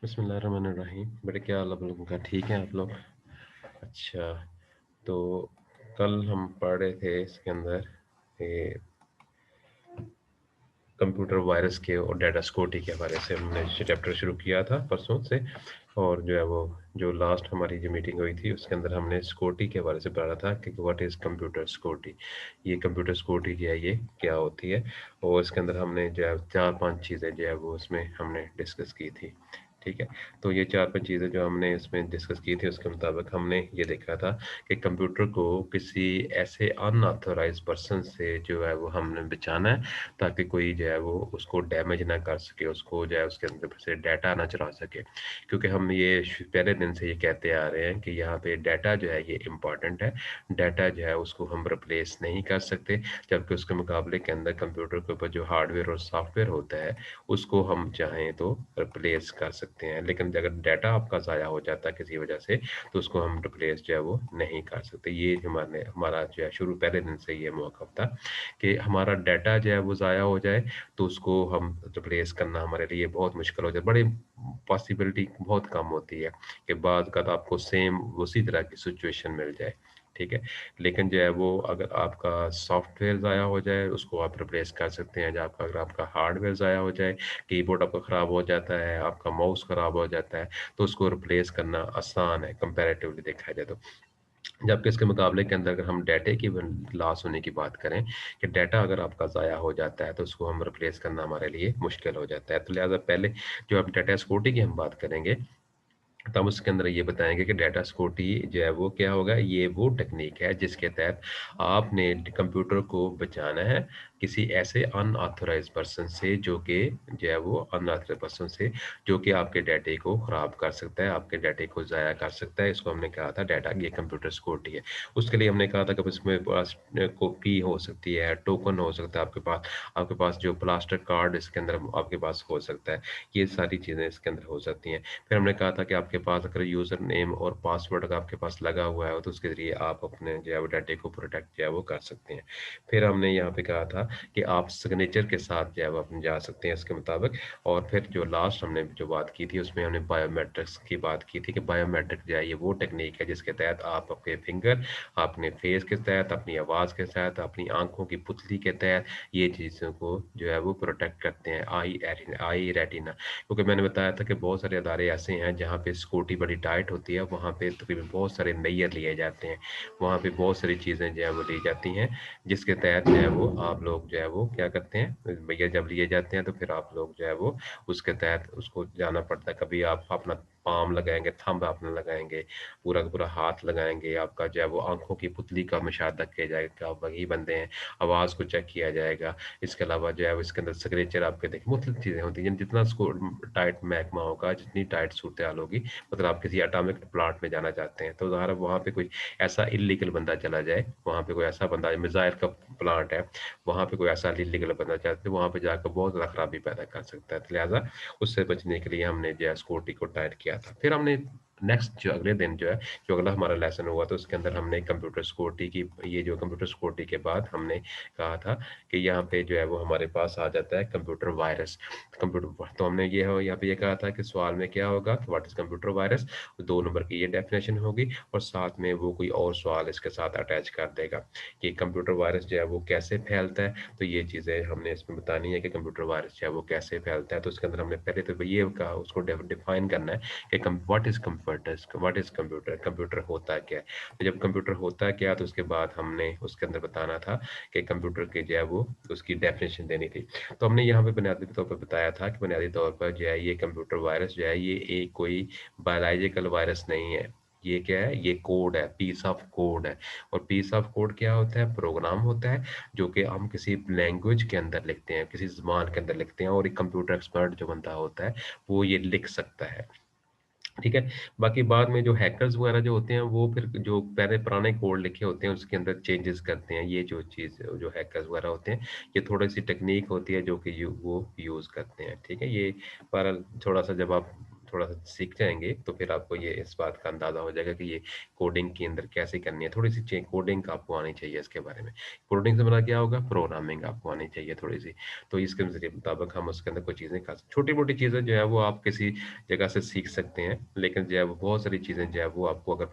बिस्मिल्लाहिर्रहमानिर्रहीम। बेटे क्या हाल आप लोगों का? ठीक है आप लोग? अच्छा, तो कल हम पढ़ रहे थे इसके अंदर ये कंप्यूटर वायरस के और डाटा सिक्योरिटी के हवाले से हमने चैप्टर शुरू किया था परसों से। और जो है वो जो लास्ट हमारी जो मीटिंग हुई थी उसके अंदर हमने सिक्योरिटी के हवाले से पढ़ा था कि व्हाट इज़ कंप्यूटर सिक्योरिटी। ये कंप्यूटर सिक्योरिटी जो है ये क्या होती है, और इसके अंदर हमने जो है 4-5 चीज़ें जो है वो उसमें हमने डिस्कस की थी। ठीक है, तो ये 4-5 चीज़ें जो हमने इसमें डिस्कस की थी उसके मुताबिक हमने ये देखा था कि कंप्यूटर को किसी ऐसे अनऑथराइज्ड पर्सन से जो है वो हमने बचाना है, ताकि कोई जो है वो उसको डैमेज ना कर सके, उसको जो है उसके अंदर से डाटा ना चुरा सके। क्योंकि हम ये पहले दिन से ये कहते आ रहे हैं कि यहाँ पे डाटा जो है ये इम्पॉर्टेंट है। डाटा जो है उसको हम रिप्लेस नहीं कर सकते, जबकि उसके मुकाबले के अंदर कंप्यूटर के ऊपर जो हार्डवेयर और सॉफ्टवेयर होता है उसको हम चाहें तो रिप्लेस कर सकते हैं। लेकिन अगर डाटा आपका ज़ाया हो जाता है किसी वजह से, तो उसको हम रिप्लेस जो है वो नहीं कर सकते। ये हमारा जो है शुरू पहले दिन से ये मौक़िफ़ था कि हमारा डाटा जो है वो ज़ाया हो जाए, तो उसको हम रिप्लेस करना हमारे लिए बहुत मुश्किल हो जाए। बड़ी पॉसिबिलिटी बहुत कम होती है कि बाद का आपको सेम उसी तरह की सिचुएशन मिल जाए। ठीक है? लेकिन जो है वो अगर आपका सॉफ्टवेयर ज़ाया हो जाए, उसको आप रिप्लेस कर सकते हैं। अगर आपका हार्डवेयर ज़ाया हो जाए, कीबोर्ड आपका ख़राब हो जाता है, आपका माउस ख़राब हो जाता है, तो उसको रिप्लेस करना आसान है कंपैरेटिवली देखा जाए तो। जबकि इसके मुकाबले के अंदर अगर हम डाटे की लॉस होने की बात करें कि डाटा अगर आपका ज़ाया हो जाता है, तो उसको हम रिप्लेस करना हमारे लिए मुश्किल हो जाता है। तो लिहाज़ा पहले जो अब डाटा सिक्योरिटी की हम बात करेंगे, तब उसके अंदर ये बताएँगे कि डाटा सिक्योरिटी जो है वो क्या होगा, ये वो टेक्नीक है जिसके तहत आपने कंप्यूटर को बचाना है किसी ऐसे अनऑथराइज़्ड पर्सन से जो कि जो है वो अनऑथराइज़्ड पर्सन से जो कि आपके डाटे को ख़राब कर सकता है, आपके डाटे को ज़ाया कर सकता है। इसको हमने कहा था डाटा ये कंप्यूटर सिक्योरिटी है। उसके लिए हमने कहा था कि इसमें पास की हो सकती है, टोकन हो सकता है आपके पास जो प्लास्टिक कार्ड इसके अंदर आपके पास हो सकता है। ये सारी चीज़ें इसके अंदर हो सकती हैं। फिर हमने कहा था कि आपके पास अगर यूज़र नेम और पासवर्ड अगर आपके पास लगा हुआ है, तो उसके ज़रिए आप अपने जो है वो डाटे को प्रोटेक्ट जो है वो कर सकते हैं। फिर हमने यहाँ पे कहा था कि आप सिग्नेचर के साथ जो है वो अपने जा सकते हैं इसके मुताबिक। और फिर जो लास्ट हमने जो बात की थी उसमें हमने बायोमेट्रिक्स की बात की थी कि बायोमेट्रिक जो है ये वो टेक्नीक है जिसके तहत आप अपने फिंगर, अपने फेस के तहत, अपनी आवाज़ के तहत, अपनी आँखों की पुतली के तहत ये चीज़ों को जो है वो प्रोटेक्ट करते हैं। आई रेटिना, क्योंकि मैंने बताया था कि बहुत सारे अदारे ऐसे हैं जहाँ पे सिक्योरिटी बड़ी टाइट होती है, वहाँ पे तकरीबन बहुत सारे मेजर लिए जाते हैं। वहाँ पे बहुत सारी चीज़ें जो है वो ली जाती हैं, जिसके तहत जो है वो आप लोग जो है वो क्या करते हैं, मेजर जब लिए जाते हैं तो फिर आप लोग जो है वो उसके तहत उसको जाना पड़ता है। कभी आप अपना पाम लगाएँगे, थंब अपना लगाएँगे, पूरा का पूरा हाथ लगाएँगे, आपका जो है वो आँखों की पुतली का मुशाहदा किया जाएगा कि आप वही बंदे हैं, आवाज़ को चेक किया जाएगा। इसके अलावा जो है वो इसके अंदर सिग्नेचर आपके देखिए मुख्तलिफ चीज़ें होती हैं। जितना इसको टाइट महकमा होगा, जितनी टाइट सूरत-ए-हाल होगी, मतलब आप किसी एटॉमिक प्लांट में जाना चाहते हैं, तो ज़ाहिर है वहाँ पे कोई ऐसा इल्लीगल बंदा चला जाए, वहाँ पे कोई ऐसा बंदा मिसाइल का प्लांट है, वहाँ पे कोई ऐसा इल्लीगल बंदा चाहते वहाँ पे जाकर बहुत ज़्यादा खराबी पैदा कर सकता है। तो लिहाज़ा उससे बचने के लिए हमने जो है सिक्योरिटी को टाइट किया था। फिर हमने नेक्स्ट जो अगले दिन जो है, जो अगला हमारा लेसन हुआ तो उसके अंदर हमने कंप्यूटर सिक्योरिटी की ये जो कंप्यूटर सिक्योरिटी के बाद हमने कहा था कि यहाँ पे जो है वो हमारे पास आ जाता है कंप्यूटर वायरस। कंप्यूटर तो हमने ये हो यहाँ पे ये कहा था कि सवाल में क्या होगा कि what is computer virus? 2 number की ये डेफिनेशन होगी और साथ में वो कोई और सवाल इसके साथ अटैच कर देगा कि कंप्यूटर वायरस जो है वो कैसे फैलता है? तो ये चीज़ें हमने इसमें बतानी है कि कंप्यूटर वायरस जो है वो कैसे फैलता है। तो उसके अंदर हमने पहले तो ये कहा उसको डिफाइन करना है कि what is computers what is computer? Computer होता क्या है? तो जब कंप्यूटर होता क्या तो उसके बाद हमने उसके अंदर बताना था कि कंप्यूटर की जो है वो उसकी डेफिनेशन देनी थी। तो हमने यहाँ पे बुनियादी तौर पर बताया था कि बुनियादी तौर पर जो है ये कंप्यूटर वायरस जो है ये एक कोई बायोलॉजिकल वायरस नहीं है। ये क्या है? ये कोड है, पीस ऑफ कोड है। और पीस ऑफ कोड क्या होता है? प्रोग्राम होता है जो कि हम किसी लैंग्वेज के अंदर लिखते हैं, किसी ज़बान के अंदर लिखते हैं और एक कंप्यूटर एक्सपर्ट जो बंदा होता है, वो ये लिख सकता है। ठीक है? बाकी बाद में जो हैकर्स वगैरह जो होते हैं, वो फिर जो पहले पुराने कोड लिखे होते हैं, उसके अंदर चेंजेस करते हैं। ये जो चीज़ जो हैकर्स वगैरह होते हैं, ये थोड़ी-सी टेक्नीक होती है जो कि वो यूज़ करते हैं। ठीक है? ये बहरहाल थोड़ा-सा जब आप थोड़ा सा सीख जाएंगे तो फिर आपको ये इस बात का अंदाजा हो जाएगा कि ये कोडिंग के अंदर कैसे करनी है। थोड़ी सी कोडिंग आपको आनी चाहिए इसके बारे में। कोडिंग से बना क्या होगा, प्रोग्रामिंग आपको आनी चाहिए थोड़ी सी। तो इसके मुताबिक हम उसके अंदर कुछ चीज़ें कर, छोटी मोटी चीज़ें जो है वो आप किसी जगह से सीख सकते हैं, लेकिन जो है वो बहुत सारी चीज़ें जो है वो आपको अगर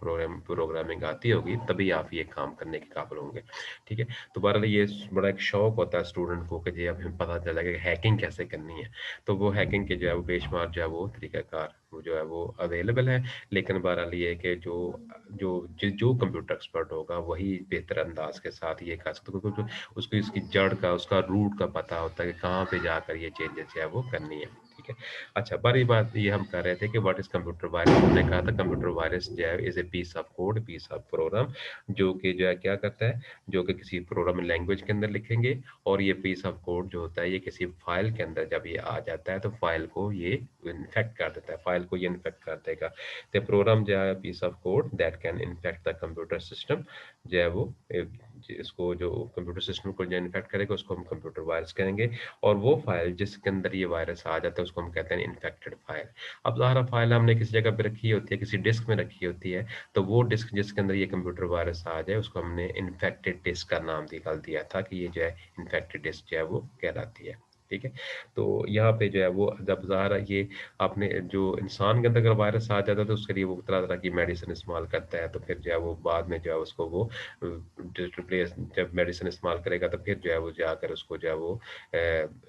प्रोग्रामिंग आती होगी तभी आप ये काम करने के काबिल होंगे। ठीक है, तो बहरहाल ये बड़ा एक शौक होता है स्टूडेंट को कि जी अब हमें पता चला कि हैकिंग कैसे करनी है। तो वो हैकिंग के जो है वो बेशुमार जो है वो तरीक़ाकार वो जो है वो अवेलेबल है। लेकिन बहरहाल ये है कि जो कंप्यूटर एक्सपर्ट होगा वही बेहतर अंदाज के साथ ये कर सकता है, क्योंकि उसको इसकी जड़ का, उसका रूट का पता होता है कि कहाँ पे जाकर ये चेंजेस जो है वो करनी है। ठीक है। अच्छा, बारी बात ये हम कर रहे थे कि व्हाट इज कंप्यूटर वायरस। हमने कहा था कंप्यूटर वायरस जो है is a piece of code, piece of program, जो कि जो है क्या करता है, जो कि किसी प्रोग्रामिंग लैंग्वेज के अंदर लिखेंगे, और ये पीस ऑफ कोड जो होता है ये किसी फाइल के अंदर जब ये आ जाता है तो फाइल को ये इन्फेक्ट कर देता है, फाइल को ये इन्फेक्ट कर देगा। द प्रोग्राम जो है piece of code that can infect the computer system, जो है वो इसको जो कंप्यूटर सिस्टम को जो इन्फेक्ट करेगा उसको हम कंप्यूटर वायरस कहेंगे। और वो फाइल जिसके अंदर ये वायरस आ जाता है उसको हम कहते हैं इन्फेक्टेड फाइल। अब ज़ाहिर फाइल हमने किसी जगह पे रखी होती है, किसी डिस्क में रखी होती है, तो वो डिस्क जिसके अंदर ये कंप्यूटर वायरस आ जाए उसको हमने इन्फेक्टेड डिस्क का नाम निकाल दिया था कि ये जो है इन्फेक्टेड डिस्क जो है वो कहलाती है। ठीक है। तो यहाँ पे जो है वो जब ज़ाहिर ये आपने जो इंसान के अंदर अगर वायरस आ जाता है तो उसके लिए वो तरह तरह की मेडिसिन इस्तेमाल करता है, तो फिर जो है वो बाद में जो है उसको वो रिप्लेस, जब मेडिसिन इस्तेमाल करेगा तो फिर जो है वो जाकर उसको जो है वो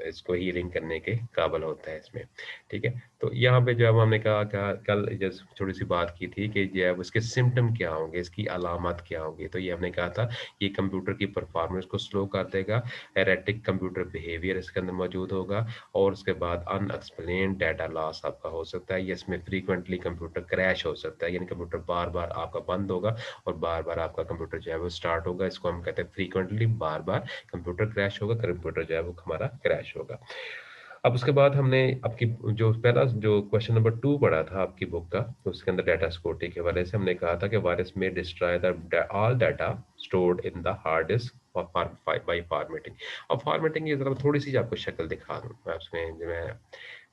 इसको हीलिंग करने के काबिल होता है इसमें। ठीक है। तो यहाँ पे जो है हमने कहा कल जैसे थोड़ी सी बात की थी कि जो है उसके सिम्टम क्या होंगे, इसकी अलामत क्या होंगी। तो ये हमने कहा था ये कंप्यूटर की परफॉर्मेंस को स्लो कर देगा, एरेटिक कंप्यूटर बिहेवियर इसके अंदर मौजूद होगा, और उसके बाद अनएक्सप्लेन्ड डाटा लॉस आपका हो सकता है। ये इसमें फ्रीक्वेंटली कंप्यूटर क्रैश हो सकता है, यानी कंप्यूटर बार बार आपका बंद होगा और बार बार आपका कंप्यूटर जो है वो स्टार्ट होगा। इसको हम कहते हैं फ्रीक्वेंटली बार बार कंप्यूटर क्रैश होगा, कंप्यूटर जो है वो हमारा क्रैश होगा। अब उसके बाद हमने आपकी जो पहला जो क्वेश्चन नंबर 2 पढ़ा था आपकी बुक का, तो उसके अंदर डाटा सिक्योरिटी के हवाले से हमने कहा था कि वायरस में destroy the all data stored in the hard disk by formatting. अब फॉर्मेटिंग की जरा थोड़ी सी आपको शक्ल दिखा दूं मैं उसमें, जो मैं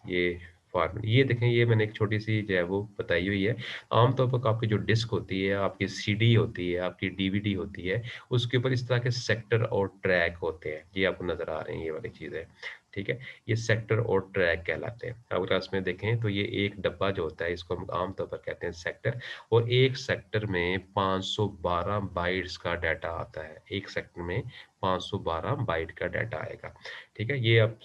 ये फॉर्मेट, ये देखें, ये मैंने एक छोटी सी जो है वो बताई हुई है। आमतौर पर आपकी जो डिस्क होती है, आपकी सीडी होती है, आपकी डीवीडी होती है, उसके ऊपर इस तरह के सेक्टर और ट्रैक होते हैं। ये आपको नजर आ रहे हैं ये वाली चीजें। ठीक है। ये सेक्टर और ट्रैक कहलाते हैं। अगर इसमें देखें तो ये एक डब्बा जो होता है इसको हम आमतौर पर कहते हैं सेक्टर, और एक सेक्टर में 512 बाइट्स का डाटा आता है। एक सेक्टर में 512 बाइट का डाटा आएगा। ठीक है। ये अब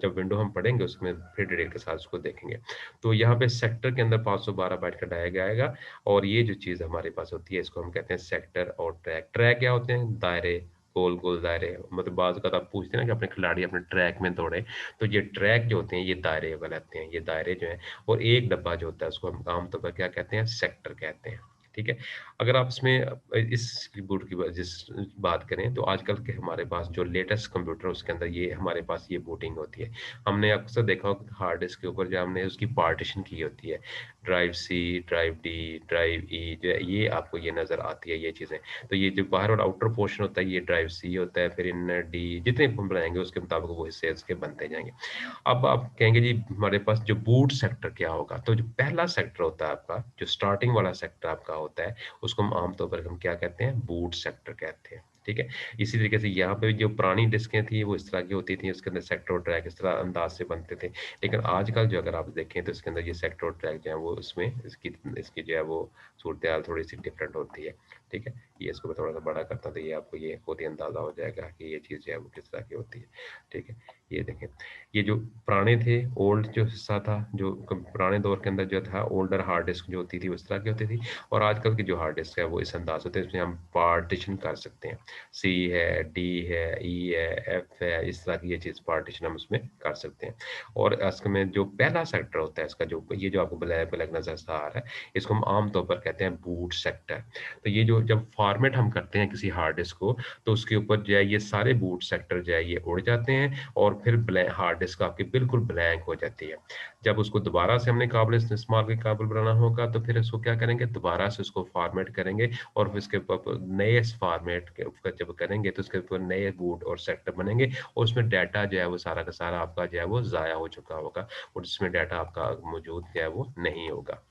जब विंडो हम पढ़ेंगे उसमें फिर डिटेल के साथ उसको देखेंगे। तो यहाँ पे सेक्टर के अंदर 512 बाइट का डाटा आएगा, और ये जो चीज़ हमारे पास होती है इसको हम कहते हैं सेक्टर और ट्रैक। ट्रैक क्या होते हैं? दायरे, गोल गोल दायरे। मतलब बाज़ अगर आप पूछते हैं ना कि अपने खिलाड़ी अपने ट्रैक में दौड़े, तो ये ट्रैक जो होते हैं ये दायरे कहलाते हैं, ये दायरे जो हैं। और एक डब्बा जो होता है उसको हम आमतौर पर क्या कहते हैं? सेक्टर कहते हैं। ठीक है। अगर आप इसमें इस कीबोर्ड की जिस बात करें तो आजकल के हमारे पास जो लेटेस्ट कंप्यूटर है उसके अंदर ये हमारे पास ये बूटिंग होती है। हमने अक्सर देखा होगा हार्ड डिस्क के ऊपर जो हमने उसकी पार्टीशन की होती है, drive C, drive D, drive E, जो है ये आपको ये नज़र आती है ये चीज़ें। तो ये जो बाहर वाला आउटर पोर्शन होता है ये ड्राइव सी होता है, फिर इनर डी, जितने हम बनाएंगे उसके मुताबिक वो हिस्से इसके बनते जाएंगे। अब आप कहेंगे जी हमारे पास जो बूट सेक्टर क्या होगा, तो जो पहला सेक्टर होता है आपका, जो स्टार्टिंग वाला सेक्टर आपका होता है, उसको हम आमतौर पर हम क्या कहते हैं? बूट सेक्टर कहते हैं। ठीक है। इसी तरीके से यहाँ पे जो पुरानी डिस्कें थी वो इस तरह की होती थी, उसके अंदर सेक्टर और ट्रैक इस तरह अंदाज से बनते थे। लेकिन आजकल जो अगर आप देखें तो इसके अंदर ये सेक्टर और ट्रैक जो है वो इसमें इसकी इसकी जो है वो सूरत हाल थोड़ी सी डिफरेंट होती है। ठीक है। ये इसको मैं थोड़ा सा बड़ा करता हूँ तो ये आपको ये खुद ही अंदाजा हो जाएगा कि ये चीज़ जो है वो किस तरह की होती है। ठीक है। ये देखें, ये जो पुराने थे, ओल्ड जो हिस्सा था, जो पुराने दौर के अंदर जो था ओल्डर हार्ड डिस्क जो होती थी उस तरह की होती थी, और आजकल की जो हार्ड डिस्क है वो इस अंदाज होते हैं, इसमें हम पार्टीशन कर सकते हैं। सी है, डी है, ई है, एफ है, इस तरह की ये चीज़ पार्टीशन हम उसमें कर सकते हैं। और इसमें जो पहला सेक्टर होता है इसका, जो ये जो आपको ब्लैक ब्लैक नजर आ रहा है, इसको हम आमतौर पर कहते हैं बूट सेक्टर। तो ये जो जब फॉर्मेट हम करते हैं किसी हार्ड डिस्क को, तो उसके ऊपर जो है ये सारे बूट सेक्टर जो है ये उड़ जाते हैं, और फिर हार्ड डिस्क आपकी बिल्कुल ब्लैंक हो जाती है। जब उसको दोबारा से हमने काबिल इस्तेमाल के काबिल बनाना होगा तो फिर इसको क्या करेंगे? दोबारा से उसको फॉर्मेट करेंगे, और फिर इसके नए जब करेंगे तो उसके ऊपर नए बूट और सेक्टर बनेंगे और उसमें डाटा जो है वो सारा का सारा आपका जो है वो ज़ाया हो चुका होगा और जिसमें डाटा आपका मौजूद जो है वो नहीं होगा।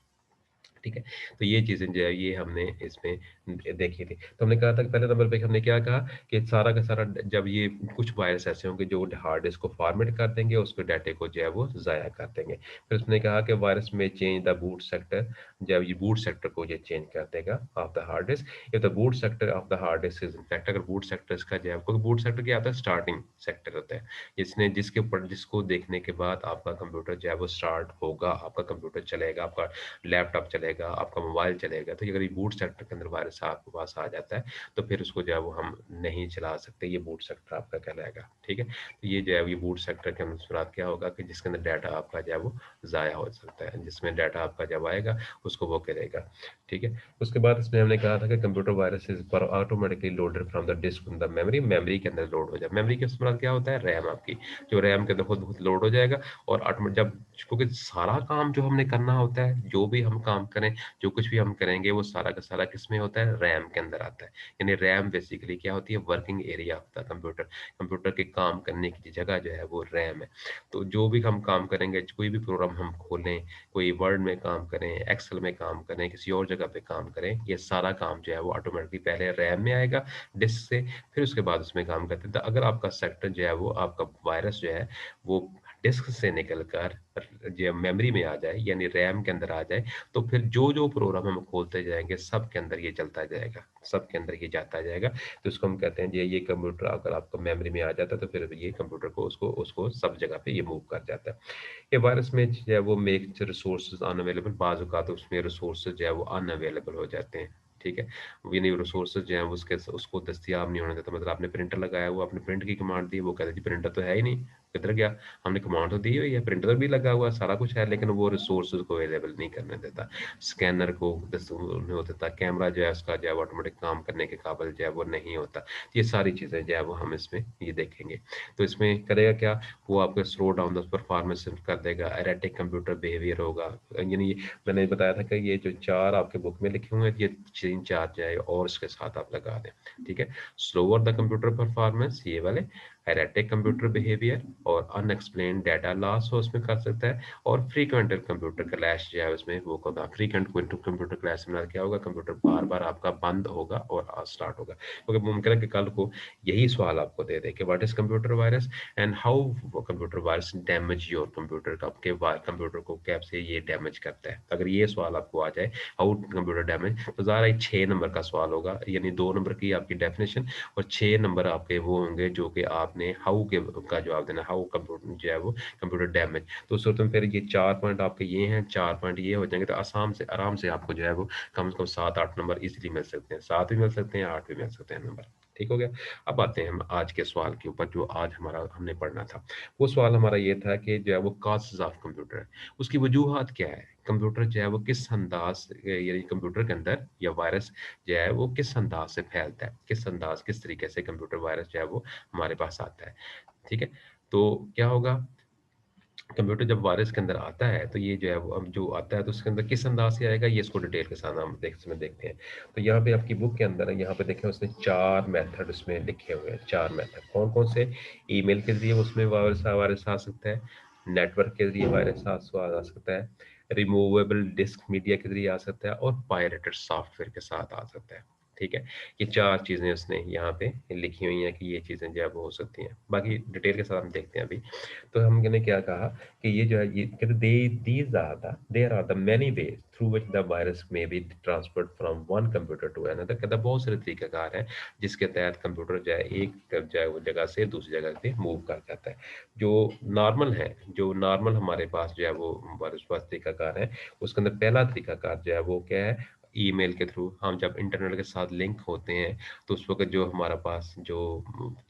ठीक है? तो ये चीज़ें जो है ये हमने इसमें देखी थी। तो हमने कहा था कि पहले नंबर पे हमने क्या कहा कि सारा का सारा जब ये कुछ वायरस ऐसे होंगे जो हार्ड डिस्क को फॉर्मेट कर देंगे, उसके डाटे को जो है वो ज़ाया कर देंगे। फिर उसने कहा कि वायरस में चेंज द बूट सेक्टर, जब ये बूट सेक्टर को ये चेंज कर देगा of the hard disc. If the boot sector of the hard disc is in fact, अगर बूट सेक्टर इसका जो है, क्योंकि बूट सेक्टर क्या होता है, स्टार्टिंग सेक्टर होता है। जिसके ऊपर जिसको देखने के बाद आपका कंप्यूटर जो है वो स्टार्ट होगा, आपका कंप्यूटर चलेगा, आपका लैपटॉप चलेगा, आपका मोबाइल चलेगा। तो अगर ये बूट सेक्टर के अंदर वायरस आपके पास आ जाता है, तो फिर उसको जो है वो हम नहीं चला सकते, ये बूट सेक्टर आपका कहलाएगा। ठीक है? तो ये जो है ये बूट सेक्टर के अनुसार क्या होगा कि जिसके अंदर डाटा आपका जो है वो ज़ाया हो सकता है, जिसमें डाटा आपका जब आएगा उसको वो करेगा। ठीक है? उसके बाद इसमें हमने कहा था कि कंप्यूटर वायरसेस पर automatically loaded from the disk in the memory, memory के अंदर लोड हो जाए। मेमोरी के इस्तेमाल क्या होता है, रैम आपकी, जो रैम के अंदर खुद लोड हो जाएगा और ऑटोमेटिक जब, क्योंकि सारा काम जो हमने करना होता है, जो भी हम काम करें, जो कुछ भी हम करेंगे वो सारा का सारा किसमें होता है, रैम के अंदर आता है। यानी रैम बेसिकली क्या होती है, working area of the computer. Computer के काम करने की जगह जो है वो रैम है। तो जो भी हम काम करेंगे, कोई भी प्रोग्राम हम खोलें, कोई वर्ड में काम करें, एक्सेल में काम करें, किसी और जगह पे काम करें, ये सारा काम जो है वो ऑटोमेटिकली पहले रैम में आएगा डिस्क से, फिर उसके बाद उसमें काम करते हैं। तो अगर आपका सेक्टर जो है वो आपका वायरस जो है वो डिस्क से निकल कर जो मेमोरी में आ जाए, यानी रैम के अंदर आ जाए, तो फिर जो प्रोग्राम हम खोलते जाएंगे सब के अंदर ये चलता जाएगा, सब के अंदर ये जाता जाएगा। तो इसको हम कहते हैं ये कंप्यूटर अगर आपको मेमोरी में आ जाता है तो फिर ये कंप्यूटर को उसको उसको सब जगह पे ये मूव कर जाता है। ये वायरस में जो है वो मेक रिसोर्सेज अनअवेलेबल, बाज़ औक़ात उसमें रिसोर्सेज जो है वो अनअवेलेबल हो जाते हैं। ठीक है? यानी रिसोर्सेज जो है उसके उसको दस्तयाब नहीं होने देता। मतलब आपने प्रिंटर लगाया हुआ, आपने प्रिंट की कमांड दी, वो कहता है जी प्रिंटर तो है ही नहीं, किधर गया? हमने कमांड तो दी हुई है, प्रिंटर भी लगा हुआ है, सारा कुछ है, लेकिन वो रिसोर्सेज को अवेलेबल नहीं करने देता। स्कैनर को नहीं होता था, कैमरा जो है उसका जो है ऑटोमेटिक काम करने के काबिल जो है वो नहीं होता। ये सारी चीज़ें जो है वो हम इसमें ये देखेंगे। तो इसमें करेगा क्या, वो आपको स्लो डाउन द परफॉर्मेंस कर देगा, एरेटिक कंप्यूटर बिहेवियर होगा। यानी मैंने बताया था कि ये जो 4 आपके बुक में लिखे हुए हैं, ये 3-4 जो है और इसके साथ आप लगा दें। ठीक है? स्लोअर द कंप्यूटर परफॉर्मेंस, ये वाले एरेटिक कंप्यूटर बिहेवियर और अनएक्सप्लेन्ड डाटा लॉस हो उसमें कर सकता है, और फ्रीक्वेंट कंप्यूटर क्लैश जो है उसमें वो होगा। फ्रीक्वेंट कंप्यूटर क्लैश में क्या होगा, कंप्यूटर बार-बार आपका बंद होगा और स्टार्ट होगा। क्योंकि मुमकिन है कि कल को यही सवाल आपको दे दे कि what is computer virus and how computer virus damage your computer, आपके कंप्यूटर को कैसे ये डैमेज करता है। अगर ये सवाल आपको आ जाए हाउ कंप्यूटर डैमेज, तो ज़रा 6 नंबर का सवाल होगा, यानी 2 नंबर की आपकी डेफिनेशन और 6 नंबर आपके वो होंगे जो कि आपने हाउ के का जवाब देना, हाउ कंप्यूटर जो है वो कंप्यूटर डैमेज। तो उस वक्त में फिर ये 4 पॉइंट आपके ये हैं, 4 पॉइंट ये हो जाएंगे, तो आराम से आपको जो है वो कम से कम 7-8 नंबर इजीली मिल सकते हैं, 7 भी मिल सकते हैं, 8 भी मिल सकते हैं नंबर। ठीक हो गया? अब आते हैं हम आज के सवाल के ऊपर जो आज हमारा हमने पढ़ना था। वो सवाल हमारा ये था कि जो है वो कॉजेज़ ऑफ कंप्यूटर है, उसकी वजूहात क्या है? कंप्यूटर जो है वो किस अंदाज़ यानी कंप्यूटर के अंदर या वायरस जो है वो किस अंदाज़ से फैलता है? किस तरीके से कंप्यूटर वायरस जो है वो हमारे पास आता है? ठीक है? तो क्या होगा, कंप्यूटर जब वायरस के अंदर आता है तो ये जो है वो अब जो आता है तो उसके अंदर किस अंदाज से आएगा, ये इसको डिटेल के साथ हम इसमें देखते हैं। तो यहाँ पे आपकी बुक के अंदर है, यहाँ पे देखें उसने 4 मेथड उसमें लिखे हुए हैं, 4 मेथड कौन कौन से। ईमेल के जरिए उसमें वायरस वायरस आ सकता है, नेटवर्क के जरिए वायरस आ सकता है, रिमूवेबल डिस्क मीडिया के जरिए आ सकता है और पायरेटेड सॉफ्टवेयर के साथ आ सकता है। ठीक है? ये 4 चीज़ें उसने यहाँ पे लिखी हुई हैं कि ये चीज़ें जो है वो हो सकती हैं। बाकी डिटेल के साथ हम देखते हैं अभी। तो हमने क्या कहा कि ये जो है ये कहते these are the there are the many ways through which the virus may be transferred from one computer to another. कहता है बहुत सारे तरीकाकार हैं जिसके तहत कंप्यूटर जो है एक जो है वो जगह से दूसरी जगह पे मूव कर जाता है। जो नॉर्मल है, जो नॉर्मल हमारे पास जो है वो वायरस पास तरीकाकार है, उसके अंदर पहला तरीकाकार जो है वो क्या है, ईमेल के थ्रू हम जब इंटरनेट के साथ लिंक होते हैं तो उस वक़्त जो हमारा पास जो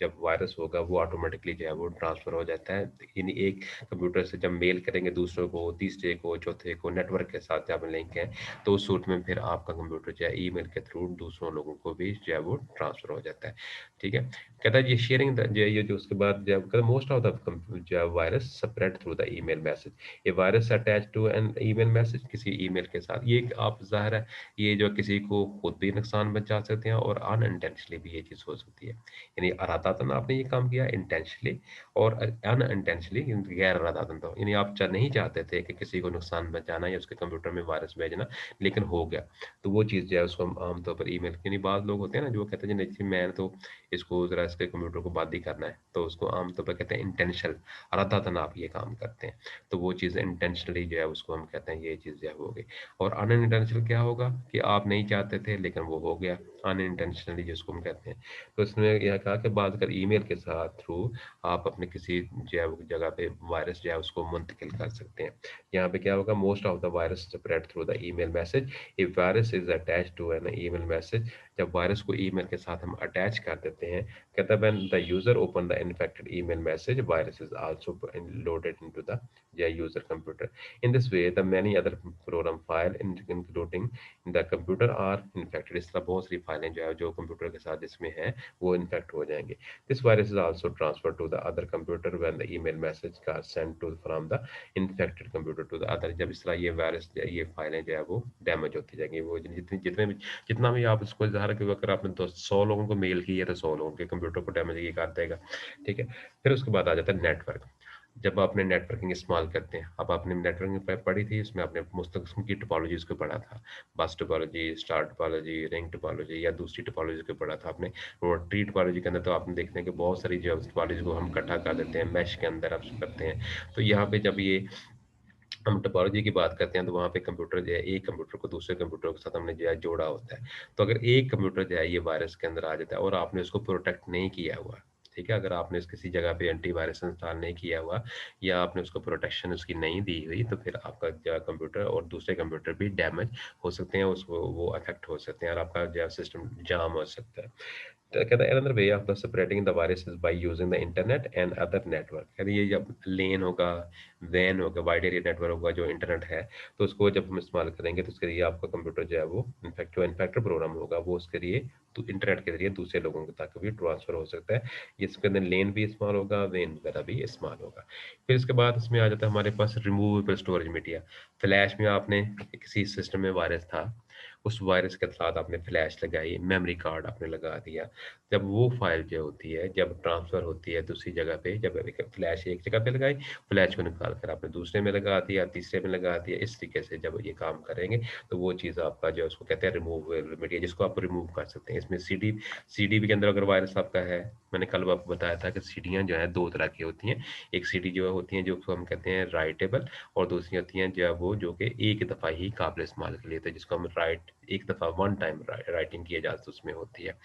जब वायरस होगा वो ऑटोमेटिकली जो है वो ट्रांसफ़र हो जाता है। यानी एक कंप्यूटर से जब मेल करेंगे दूसरों को, तीसरे को, चौथे को, नेटवर्क के साथ जब लिंक है, तो उस सूट में फिर आपका कंप्यूटर जो है ईमेल के थ्रू दूसरों लोगों को भी जो है वो ट्रांसफ़र हो जाता है। ठीक है? कहता है ये शेयरिंग द जो ये जो उसके बाद जो है मोस्ट ऑफ द जो है virus spread through the email message. A virus attached to an email message, किसी ईमेल के साथ ये एक आप ज़ाहिर है ये जो किसी को खुद भी नुकसान पहुँचा सकते हैं और अनइंटेंशनली भी ये चीज़ हो सकती है। यानी इरादतन आपने ये काम किया इंटेंशनली और अनइंटेंशनली गैर इरादतन तो यानी आप नहीं चाहते थे कि किसी को नुकसान पहुँचाना या उसके कंप्यूटर में वायरस भेजना, लेकिन हो गया। तो वो चीज़ जो है उसको हम आमतौर पर ईमेल यानी बाद लोग होते हैं ना जो कहते हैं जी नहीं जी मैंने तो इसको ज़रा इसके कंप्यूटर को बंद ही करना है, तो उसको आमतौर पर कहते हैं इंटेंशनल इरादतन आप ये काम करते हैं। तो वो चीज़ इंटेंशनली जो है उसको हम कहते हैं ये चीज़ जो है हो गई। और अनइंटेंशनल क्या होगा कि आप नहीं चाहते थे लेकिन वो हो गया, अनइंटेंशनली जिसको हम कहते हैं। तो इसमें यह कहा कि बात कर ईमेल के साथ थ्रू आप अपने किसी जो है वो जगह पे वायरस जो है उसको मुंतकिल कर सकते हैं। यहाँ पे क्या होगा most of the virus spread through the email message if virus is attached to an email message. जब वायरस को ईमेल के साथ हम अटैच कर देते हैं कहता है when the user open the infected email message virus is also loaded into the user computer. In this way, the many other program file including the computer are infected. इस तरह बहुत सारी फाइलें जो है जो कंप्यूटर के साथ इसमें हैं वो इन्फेक्ट हो जाएंगे. This virus is also transferred to the other computer when the email message are sent to from the infected computer to the other. जब इस तरह ये वायरस ये फाइलें जो है वो डैमेज होती जाएंगी वो जितना भी आप इसको ज़ाहिर कि अगर आपने 100 लोगों को मेल की है तो 100 लोगों के कंप्यूटर को डैमेज ये कर देगा. ठीक है. फिर उसके बाद आ जाता है नेटवर्क. जब आपने नेटवर्किंग इस्तेमाल करते हैं, अब आपने नेटवर्किंग पढ़ी थी, इसमें आपने मुस्तक़िल की टोपोलॉजीज़ को पढ़ा था। बस topology, star topology, ring topology या दूसरी टोपोलॉजी को पढ़ा था आपने। और ट्री टोपोलॉजी के अंदर तो आपने देखते हैं कि बहुत सारी जो टोपोलॉजी को हम इकट्ठा कर देते हैं, मैश के अंदर आप करते हैं। तो यहाँ पे जब ये हम टोपोलॉजी की बात करते हैं तो वहाँ पे कंप्यूटर जो है एक कंप्यूटर को दूसरे कंप्यूटर के साथ हमने जो है जोड़ा होता है। तो अगर एक कंप्यूटर जो है ये वायरस के अंदर आ जाता है और आपने उसको प्रोटेक्ट नहीं किया हुआ, ठीक है? अगर आपने किसी जगह पे एंटीवायरस इंस्टॉल नहीं किया हुआ या आपने उसको प्रोटेक्शन उसकी नहीं दी हुई तो फिर आपका जो है कंप्यूटर और दूसरे कंप्यूटर भी डैमेज हो सकते हैं, उसको वो अफ़ेक्ट हो सकते हैं और आपका जो है सिस्टम जाम हो सकता है। कहता है another way of the spreading the virus is by using the internet and other network. यानी ये जब लेन होगा, वैन होगा, वाइड एरिया नेटवर्क होगा जो इंटरनेट है, तो उसको जब हम इस्तेमाल करेंगे तो उसके लिए आपका कंप्यूटर जो है वो जो इन्फेक्टर प्रोग्राम होगा वो उसके लिए तो इंटरनेट के जरिए दूसरे लोगों तक भी ट्रांसफर हो सकता है। इसके अंदर लेन भी इस्तेमाल होगा, वैन वगैरह भी इस्तेमाल होगा। फिर इसके बाद इसमें आ जाता है हमारे पास रिमूवेबल स्टोरेज मीडिया। फ्लैश में आपने किसी सिस्टम में वायरस था, उस वायरस के साथ आपने फ्लैश लगाई, मेमोरी कार्ड आपने लगा दिया। जब वो फाइल जो होती है, जब ट्रांसफ़र होती है दूसरी जगह पे, जब एक फ्लैश एक जगह पे लगाई, फ्लैश को निकाल कर आपने दूसरे में लगा दिया, तीसरे में लगा दिया, इस तरीके से जब ये काम करेंगे, तो वो चीज़ आपका जो है उसको कहते हैं रिमूवेबल मीडिया जिसको आप रिमूव कर सकते हैं। इसमें सीडी के अंदर अगर वायरस आपका है, मैंने कल आपको बताया था कि सीडीयाँ जो हैं 2 तरह की होती हैं। एक सीडी जो होती हैं जो उसको हम कहते हैं राइटेबल और दूसरी होती हैं जो है वो जो कि एक दफ़ा ही काबिल इस्तेमाल के लिए होती है जिसको हम एक दफ़ा वन टाइम राइटिंग की इजाज़त उसमें होती है।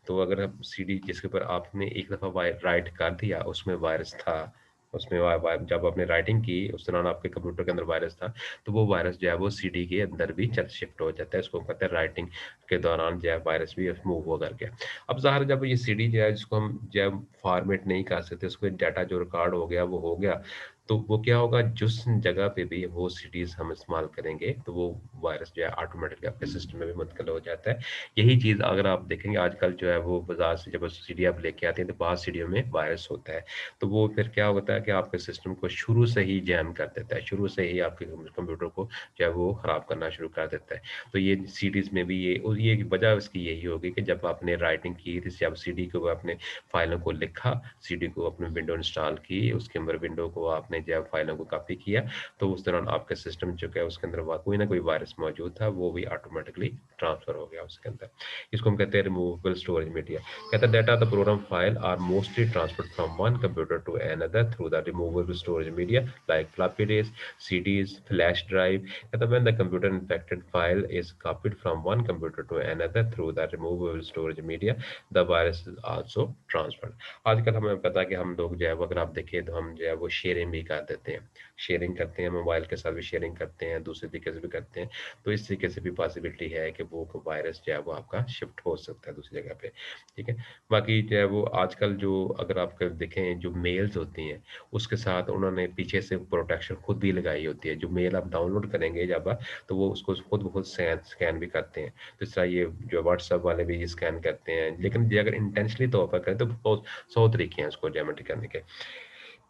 तो अगर आप सीडी जिसके ऊपर आपने एक दफ़ा राइट कर दिया, उसमें वायरस था, उसमें वा वा जब आपने राइटिंग की, उस दौरान आपके कंप्यूटर के अंदर वायरस था, तो वो वायरस जो है वो सीडी के अंदर भी चल शिफ्ट हो जाता है। उसको कहते हैं राइटिंग के दौरान जो है वायरस भी मूव हो करके। अब ज़ाहिर है जब ये सीडी जो है जिसको हम जो है फॉर्मेट नहीं कर सकते, उसमें डाटा जो रिकॉर्ड हो गया, वो हो गया। तो वो क्या होगा जिस जगह पे भी वो सीडीज़ हम इस्तेमाल करेंगे, तो वो वायरस जो है ऑटोमैटिकली आपके सिस्टम में भी मुंतकिल हो जाता है। यही चीज़ अगर आप देखेंगे आजकल जो है वो बाज़ार से जब सीडी आप लेके आते हैं तो बाद सीडीओ में वायरस होता है। तो वो फिर क्या होता है कि आपके सिस्टम को शुरू से ही जैम कर देता है, शुरू से ही आपके कंप्यूटर को जो है वो ख़राब करना शुरू कर देता है। तो ये सीडीज़ में भी ये और ये वजह इसकी यही होगी कि जब आपने राइटिंग की थी जब सीडी को आपने फ़ाइलों को लिखा, सीडी को अपने विंडो इंस्टॉल की, उसके अंदर विंडो को आपने जो है फ़ाइलों को कॉपी किया, तो उस दौरान आपका सिस्टम जो है उसके अंदर कोई ना कोई वायरस मौजूद था, वो भी ऑटोमैटिकली ट्रांसफ़र हो गया उसके अंदर। इसको हम कहते हैं रिमूवेबल स्टोरेज मीडिया। कहता है data the program file are mostly transferred from one computer to another through the removable storage media like floppy disk, CDs, flash drive. कहता है when the computer infected file is copied from one computer to another through the removable storage media, the virus is also transferred. आजकल हमें पता है कि हम लोग जो है वो अगर आप देखें तो हम जो है वो शेयरिंग भी कर देते हैं। शेयरिंग करते हैं, मोबाइल के साथ भी शेयरिंग करते हैं, दूसरे तरीके से भी करते हैं। तो इस तरीके से भी पॉसिबिलिटी है कि वो वायरस जो है वो आपका शिफ्ट हो सकता है दूसरी जगह पे, ठीक है। बाकी जो है वो आजकल जो अगर आप देखें जो मेल्स होती हैं उसके साथ उन्होंने पीछे से प्रोटेक्शन खुद भी लगाई होती है। जो मेल आप डाउनलोड करेंगे जब तो वो उसको खुद ब खुद स्कैन भी करते हैं। तो इस तरह ये जो व्हाट्सएप वाले भी स्कैन करते हैं, लेकिन ये अगर इंटेंशनली तौर पर करें तो बहुत 100 तरीके हैं उसको डेमोंस्ट्रेट करने के।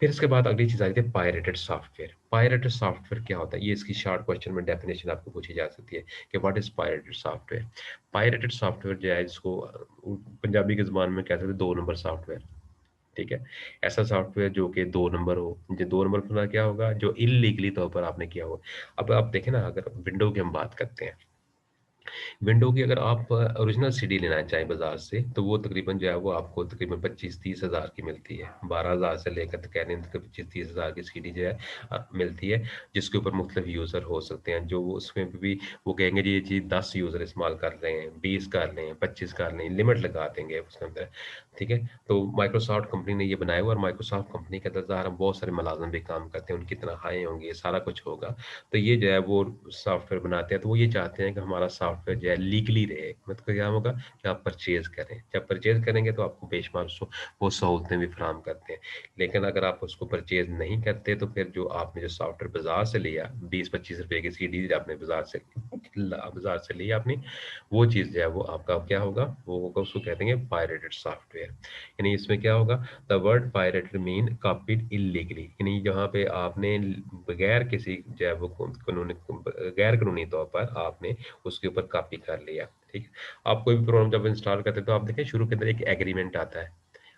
फिर इसके बाद अगली चीज़ आ जाती है पायरेटेड सॉफ्टवेयर। पायरेटेड सॉफ्टवेयर क्या होता है? ये इसकी शॉर्ट क्वेश्चन में डेफिनेशन आपको पूछी जा सकती है कि what is pirated software? Pirated software जो है इसको पंजाबी की ज़ुबान में कह सकते हैं 2 नंबर सॉफ्टवेयर, ठीक है? ऐसा सॉफ्टवेयर जो कि 2 नंबर हो, जो 2 नंबर का क्या होगा? जो इल्लीगली तौर पर आपने किया हो। अब आप देखें ना, अगर विंडो की हम बात करते हैं, विंडो की अगर आप ओरिजिनल सीडी लेना चाहें बाज़ार से, तो वो तकरीबन जो है वो आपको तकरीबन 25-30 हज़ार की मिलती है। 12,000 से लेकर तो कह रहे हैं कि 25-30 हज़ार की सीडी जो है मिलती है, जिसके ऊपर मुख्तलिफ यूज़र हो सकते हैं। जो वो उसमें भी वो कहेंगे जी ये चीज़ 10 यूज़र इस्तेमाल कर रहे हैं, 20 कर लें, 25 कर लें, लिमिट लगा देंगे उसके अंदर, ठीक है? तो माइक्रोसॉफ्ट कंपनी ने ये बनाया हुआ है और माइक्रोसॉफ्ट कंपनी के अंदर बहुत सारे मुलाज़िम भी काम करते हैं, उनकी तनख़्वाहें होंगी, सारा कुछ होगा। तो ये जो है वो सॉफ्टवेयर बनाते हैं, तो वो ये चाहते हैं कि हमारा सॉफ्टवेयर जो है लीगली रहे। मतलब क्या होगा कि आप परचेज़ करें। जब परचेज़ करेंगे तो आपको बेशुमार वो सहूलतें भी फराहम करते हैं। लेकिन अगर आप उसको परचेज़ नहीं करते तो फिर जो आपने जो सॉफ्टवेयर बाज़ार से लिया, 20-25 रुपए की सीडी आपने बाज़ार से ली आपने, वो चीज़ जो है वो आपका क्या होगा? वो होगा, उसको कहते हैं पायरेटेड सॉफ्टवेयर। यानी इसमें क्या होगा? The word pirated mean copied illegally, यानी जहाँ पे आपने बगैर किसी जो है वो कानूनी गैर कानूनी तौर पर आपने उसके ऊपर कॉपी कर लिया, ठीक है? आप कोई भी प्रोग्राम जब इंस्टॉल करते हैं तो आप देखें शुरू के अंदर एक एग्रीमेंट आता है।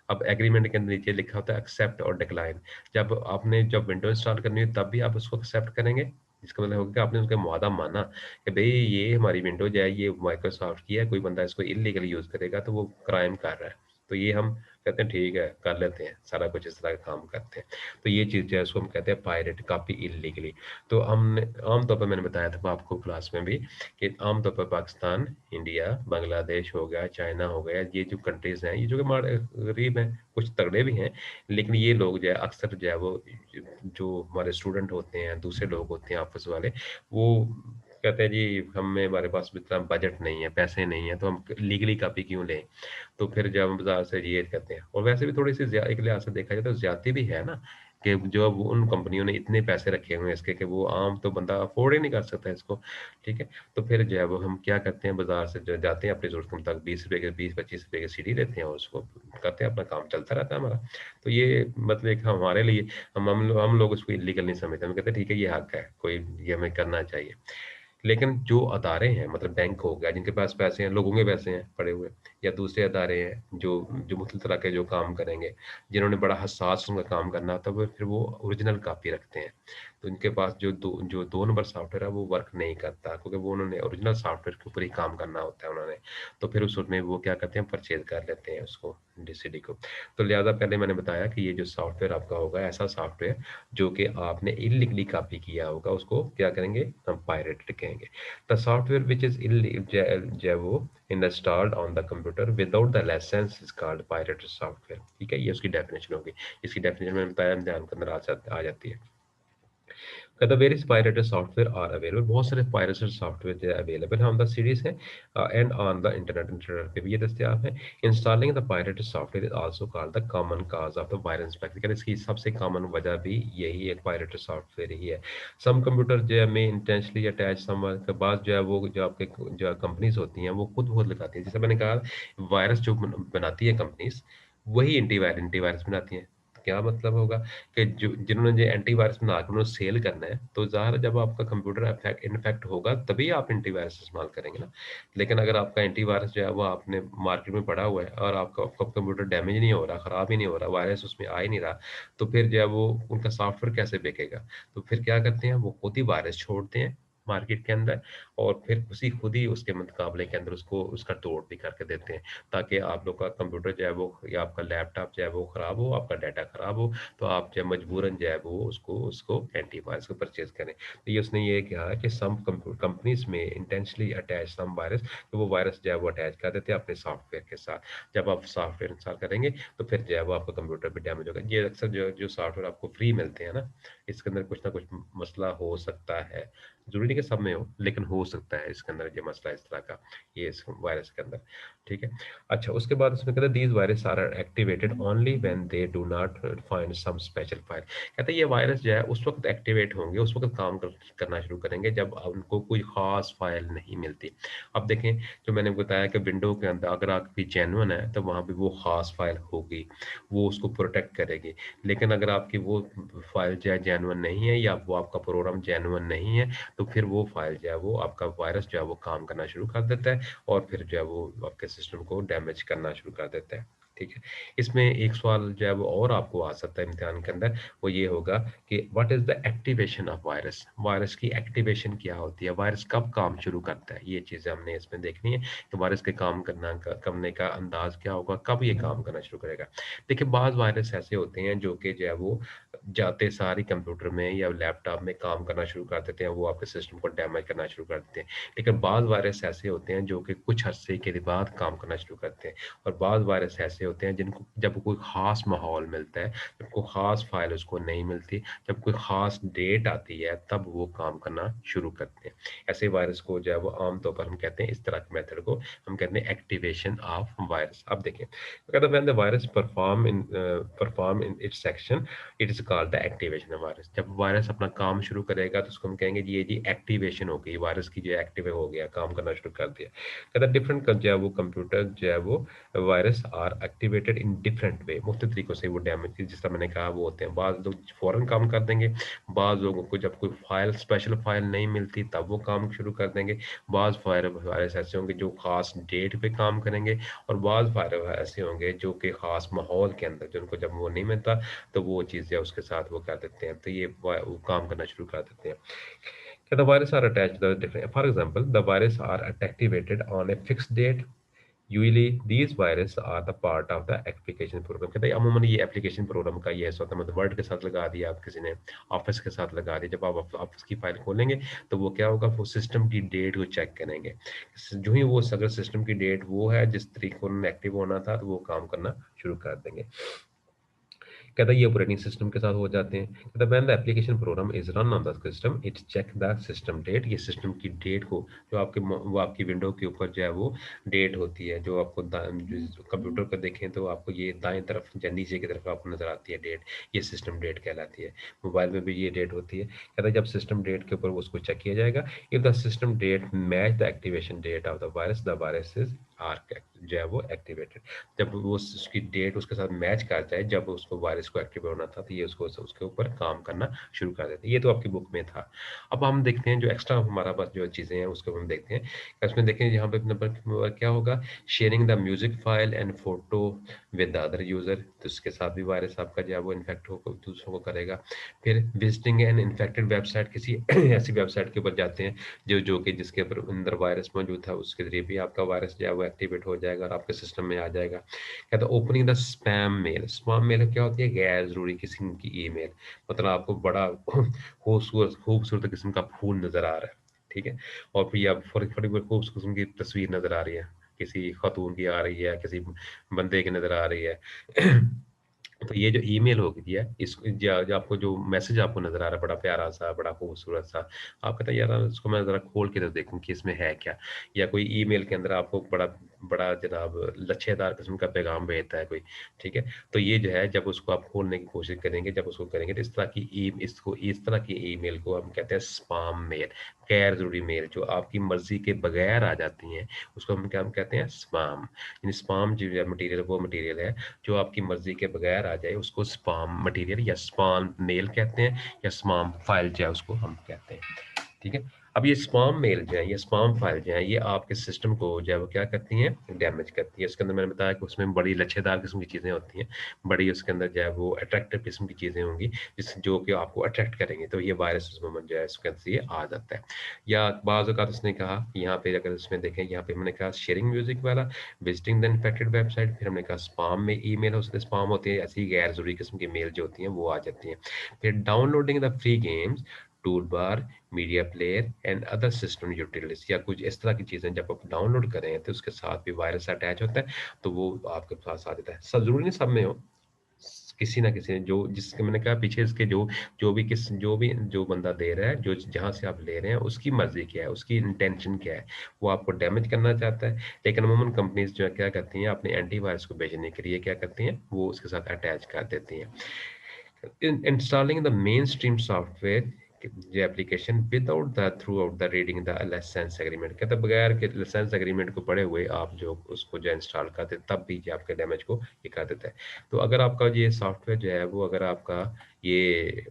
अब एग्रीमेंट के अंदर नीचे लिखा होता है एक्सेप्ट और डिक्लाइन। जब विंडो इंस्टॉल करनी हो तब भी आप उसको एक्सेप्ट करेंगे। इसका मतलब होगा कि आपने उसका मुआहदा माना कि भई ये हमारी विंडो जो है ये माइक्रोसॉफ्ट की है, कोई बंदा इसको इल्लीगली यूज़ करेगा तो वो क्राइम कर रहा है। तो ये हम कहते हैं ठीक है, कर लेते हैं, सारा कुछ इस तरह का काम करते हैं। तो ये चीज़ जो है उसको हम कहते हैं पायरेट कॉपी इल्लीगली। तो हमने आम तौर पर मैंने बताया था आपको क्लास में भी कि आम तौर पर पाकिस्तान, इंडिया, बांग्लादेश हो गया, चाइना हो गया, ये जो कंट्रीज़ हैं, ये जो कि गरीब हैं, कुछ तगड़े भी हैं, लेकिन ये लोग जो है अक्सर जो है वो जो हमारे स्टूडेंट होते हैं, दूसरे लोग होते हैं आपस वाले, वो कहते हैं जी हमें हमारे पास इतना बजट नहीं है, पैसे नहीं है, तो हम लीगली कॉपी क्यों लें? तो फिर जब हम बाज़ार से ये कहते हैं, और वैसे भी थोड़ी-सी एक लिहाज़ से देखा जाए तो ज़्यादती भी है ना, कि जो अब उन कंपनियों ने इतने पैसे रखे हुए हैं इसके कि वो आम तो बंदा अफ़ोर्ड ही नहीं कर सकता इसको, ठीक है? तो फिर जो है वो हम क्या करते हैं, बाज़ार से जो जाते हैं अपनी ज़रूरत के मुताबिक ₹20 के 20-25 रुपए की सीडी लेते हैं और उसको करते हैं, अपना काम चलता रहता है हमारा। तो ये मतलब एक हमारे लिए हम लोग उसको इल्लीगल नहीं समझते, हम कहते हैं ठीक है ये हक है, कोई ये हमें करना चाहिए। लेकिन जो अदारे हैं मतलब बैंक हो गया, जिनके पास पैसे हैं, लोगों के पैसे हैं पड़े हुए, या दूसरे अदारे हैं जो जो मुख्तलिफ तरह के जो काम करेंगे, जिन्होंने बड़ा हसास उनका काम करना होता है, वो फिर वो ओरिजिनल कॉपी रखते हैं। तो इनके पास जो 2 नंबर सॉफ्टवेयर है वो वर्क नहीं करता, क्योंकि वो उन्होंने ओरिजिनल सॉफ्टवेयर के ऊपर ही काम करना होता है उन्होंने। तो फिर उसमें वो क्या करते हैं, परचेज़ कर लेते हैं उसको, डीसीडी को। तो लिहाज़ा पहले मैंने बताया कि ये जो सॉफ्टवेयर आपका होगा, ऐसा सॉफ्टवेयर जो कि आपने इल्लीगली कॉपी किया होगा, उसको क्या करेंगे, हम पायरेटेड कहेंगे। द सॉफ्टवेयर व्हिच इज़ वो installed on the computer without the license is called pirated software, ठीक है? ये उसकी डेफिनिशन होगी। इसकी डेफिनिशन मैंने बताया, ध्यान के अंदर आ जाती है। कहता है various pirated software are available, बहुत सारे पायरेटेड सॉफ्टवेयर जो है अवेलेबल है ऑन द सीरीज है एंड ऑन द इंटरनेट पे भी ये दस्तयाब है। Installing the pirated software is also called the common cause of the virus infection, इसकी सबसे कॉमन वजह भी यही एक पायरेटेड सॉफ्टवेयर ही है। सम कंप्यूटर जो है में इंटेंशनली अटैच, सम के बाद जो है वो जो आपके जो कंपनीज होती हैं वो खुद लगाती हैं। जैसे मैंने कहा वायरस जो बनाती है कंपनीज, वही एंटीवायरस बनाती हैं। क्या मतलब होगा कि जो जिन्होंने ये एंटीवायरस बना के उन्होंने सेल करना है, तो ज़ाहिर है जब आपका कंप्यूटर इन्फेक्ट होगा तभी आप एंटीवायरस इस्तेमाल करेंगे ना। लेकिन अगर आपका एंटीवायरस जो है वो आपने मार्केट में पड़ा हुआ है और आपका कंप्यूटर डैमेज नहीं हो रहा, ख़राब ही नहीं हो रहा, वायरस उसमें आ ही नहीं रहा, तो फिर जो है वो उनका सॉफ्टवेयर कैसे बिकेगा? तो फिर क्या करते हैं, वो खुद ही वायरस छोड़ते हैं मार्केट के अंदर, और फिर खुद ही उसके मुकाबले के अंदर उसको उसका तोड़ भी करके देते हैं, ताकि आप लोग का कंप्यूटर जो है वो या आपका लैपटॉप जो है वो खराब हो, आपका डाटा खराब हो, तो आप जो है मजबूरन जो है वो उसको उसको एंटीवायरस को परचेज़ करें। तो ये उसने ये कहा है कि सम कंपनीज़ में इंटेंशनली अटैच सम वायरस, तो वो वायरस जो है वो अटैच कर देते हैं अपने सॉफ्टवेयर के साथ। जब आप सॉफ्टवेयर इंस्टॉल करेंगे, तो फिर जो है वो आपका कंप्यूटर भी डैमेज होगा। ये अक्सर जो जो सॉफ्टवेयर आपको फ्री मिलते हैं ना, इसके अंदर कुछ ना कुछ मसला हो सकता है। ज़रूरी नहीं कि सब में हो, लेकिन हो सकता है इसके अंदर ये मसला इस तरह का, ये इस वायरस के अंदर, ठीक है। अच्छा, उसके बाद उसमें कहते हैं these virus are activated only when they do not find some special file. कहते हैं ये वायरस जो है उस वक़्त एक्टिवेट होंगे, उस वक़्त काम करना शुरू करेंगे जब उनको कोई ख़ास फाइल नहीं मिलती। अब देखें, जो मैंने बताया कि विंडो के अंदर अगर आपकी जेन्युइन है, तो वहाँ पे वो ख़ास फाइल होगी, वो उसको प्रोटेक्ट करेगी। लेकिन अगर आपकी वो फाइल जो है जेन्युइन नहीं है या वो आपका प्रोग्राम जेन्युइन नहीं है, तो फिर वो फाइल जो है वो आपका वायरस जो है वो काम करना शुरू कर देता है और फिर जो है वो आपके सिस्टम को डैमेज करना शुरू कर देता है, ठीक है। इसमें एक सवाल जो है वो और आपको आ सकता है इम्तिहान के अंदर, वो ये होगा कि what is the activation of virus? Virus की एक्टिवेशन क्या होती है? वायरस कब काम शुरू करता है? ये चीज़ें हमने इसमें देखनी है कि वायरस के काम करने का अंदाज़ क्या होगा, कब ये काम करना शुरू करेगा। देखिए, बाज़ वायरस ऐसे होते हैं जो कि जो है वो जाते सार ही कंप्यूटर में या लैपटॉप में काम करना शुरू कर देते हैं, वो आपके सिस्टम को डैमेज करना शुरू कर देते हैं। लेकिन बाज़ वायरस ऐसे होते हैं जो कि कुछ अरसे के बाद काम करना शुरू करते हैं और बाज़ वायरस ऐसे होते हैं जिनको जब कोई ख़ास माहौल मिलता है, जब कोई ख़ास फ़ाइल उसको नहीं मिलती, जब कोई ख़ास डेट आती है, तब वो काम करना शुरू करते हैं। ऐसे वायरस को जो है वो आम तौर पर हम कहते हैं, इस तरह के मेथड को हम कहते हैं एक्टिवेशन ऑफ वायरस। अब देखिए, कहते हैं when the virus perform in its section, it is called the activation of virus. जब वायरस अपना काम शुरू करेगा तो उसको हम कहेंगे जी ये जी एक्टिवेशन हो गई, वायरस की जो एक्टिव हो गया, काम करना शुरू कर दिया। कहता है डिफरेंट जो है वो कंप्यूटर जो है वो virus are activated in different way, मुख्तलिफ तरीकों से वो डैमेज, जिस तरह मैंने कहा, वो होते हैं। बाज़ लोग फ़ौरन काम कर देंगे, बाज़ लोगों को जब कोई फ़ाइल स्पेशल फ़ाइल नहीं मिलती तब वो काम शुरू कर देंगे, बाज़ वायरस ऐसे होंगे जो ख़ास डेट पे काम करेंगे और बाज़ वायरस ऐसे होंगे जो कि ख़ास माहौल के अंदर जिनको जब वो नहीं मिलता तो वो चीज़ है उसके साथ वो कर देते हैं, तो ये वो काम करना शुरू कर देते हैं। क्या the virus are attached the different, for example the virus are activated on a fixed date, usually these virus are the part of the application program. कहते हैं अमूमन ये एप्लीकेशन प्रोग्राम का ये ऐसा होता है, मतलब वर्ड के साथ लगा दिया, आप किसी ने ऑफिस के साथ लगा दिया, जब आप ऑफिस की फाइल खोलेंगे तो वो क्या होगा, वो सिस्टम की डेट को चेक करेंगे। जो ही वो अगर सिस्टम की डेट वो है जिस तरीके को उन्होंने एक्टिव होना था तो वो काम करना शुरू कर देंगे। कहता है ये ऑपरेटिंग सिस्टम के साथ हो जाते हैं। कहता है when the application program is run on the system it check the system date, ये सिस्टम की डेट को, जो वो आपकी विंडो के ऊपर जो है वो डेट होती है, जो आपको कंप्यूटर पर देखें तो आपको ये दाएं तरफ या नीचे की तरफ आपको नजर आती है डेट, ये सिस्टम डेट कहलाती है। मोबाइल में भी ये डेट होती है। कहता है जब सिस्टम डेट के ऊपर उसको चेक किया जाएगा, if the system date match the activation date of the virus is are जो है वो एक्टिवेटेड। जब वो उसकी डेट उसके साथ मैच कर जाए, जब उसको वायरस को एक्टिव होना था, तो ये उसको उसके ऊपर काम करना शुरू कर देते हैं। ये तो आपकी बुक में था। अब हम देखते हैं जो एक्स्ट्रा हमारा पास जो चीज़ें हैं उसको हम देखते हैं। उसमें देखें यहाँ पे नंबर क्या होगा, sharing the music file and photo with the other user, तो उसके साथ भी वायरस आपका जो है वो इन्फेक्ट हो दूसरों को करेगा। फिर विजिटिंग एन इन्फेक्टेड वेबसाइट, किसी ऐसी वेबसाइट के ऊपर जाते हैं जो कि जिसके ऊपर अंदर वायरस मौजूद था, उसके जरिए भी आपका वायरस जो है वो एक्टिवेट हो जाएगा और आपके सिस्टम में आ जाएगा। कहता है opening the spam mail, spam mail क्या होती है, गैर जरूरी किस्म की ईमेल, मतलब आपको बड़ा खूबसूरत खूबसूरत किस्म का फूल नजर आ रहा है, ठीक है, और फिर या फटी खूबसूरत किस्म की तस्वीर नजर आ रही है, किसी खतून की आ रही है, किसी बंदे की नजर आ रही है। तो ये जो ईमेल होगी है, इस जो आपको जो मैसेज आपको नज़र आ रहा है बड़ा प्यारा-सा, बड़ा खूबसूरत सा, आप कहते हैं यार इसको मैं ज़रा खोल के तो देखूँ कि इसमें है क्या? या कोई ईमेल के अंदर आपको बड़ा बड़ा जनाब लच्छेदार किस्म का पैगाम भेजता है कोई, ठीक है? तो ये जो है जब उसको आप खोलने की कोशिश करेंगे, जब उसको करेंगे तो इस तरह की ईमेल को हम कहते हैं स्पैम मेल, गैर ज़रूरी मेल जो आपकी मर्ज़ी के बगैर आ जाती हैं, उसको हम कहते हैं स्पैम। यानी स्पैम जो है मटीरियल, वो मटीरियल है जो आपकी मर्ज़ी के बगैर आ जाए, उसको स्पैम मटीरियल या स्पैम मेल कहते हैं, या स्पैम फाइल जो है उसको हम कहते हैं, ठीक है। अब ये स्पैम मेल जो है, ये स्पैम फाइल जो है, ये आपके सिस्टम को जो है वो क्या करती हैं, डैमेज करती है। इसके अंदर मैंने बताया कि उसमें बड़ी लच्छेदार किस्म की चीज़ें होती हैं, बड़ी उसके अंदर जो है वो अट्रैक्टिव किस्म की चीज़ें होंगी जिस जो कि आपको अट्रैक्ट करेंगी, तो ये वायरस उसमें जो है उसके अंदर ये आ जाता है। या बाज़ औक़ात उसने कहा यहाँ पे, अगर इसमें देखें, यहाँ पे मैंने कहा शेयरिंग म्यूज़िक वाला, विजिटिंग द इन्फेक्टेड वेबसाइट, फिर हमने कहा स्पैम में ईमेल हो सकते हैं, स्पैम होती है ऐसी गैर ज़रूरी किस्म की मेल जो होती हैं वो आ जाती हैं। फिर downloading the free games, tool bar, media player and other system utilities, या कुछ इस तरह की चीज़ें जब आप डाउनलोड करें तो उसके साथ भी वायरस अटैच होता है, तो वो आपके पास आ जाता है। सब ज़रूरी नहीं सब में हो, किसी ना किसी ने जो जिसके मैंने कहा पीछे इसके जो बंदा दे रहा है, जो जहाँ से आप ले रहे हैं, उसकी मर्ज़ी क्या है, उसकी इंटेंशन क्या है। वो आपको डैमेज करना चाहता है, लेकिन अमूमन कंपनीज़ जो है क्या करती हैं, अपने एंटीवायरस को बेचने के लिए क्या करती हैं, वो उसके साथ अटैच कर देती हैं। Installing the mainstream software ये application without the throughout the reading the license agreement, कहते हैं बगैर के लाइसेंस एग्रीमेंट को पढ़े हुए आप जो उसको जो इंस्टॉल करते तब भी ये आपके डैमेज को ये कर देता है। तो अगर आपका ये सॉफ्टवेयर जो है वो अगर आपका ये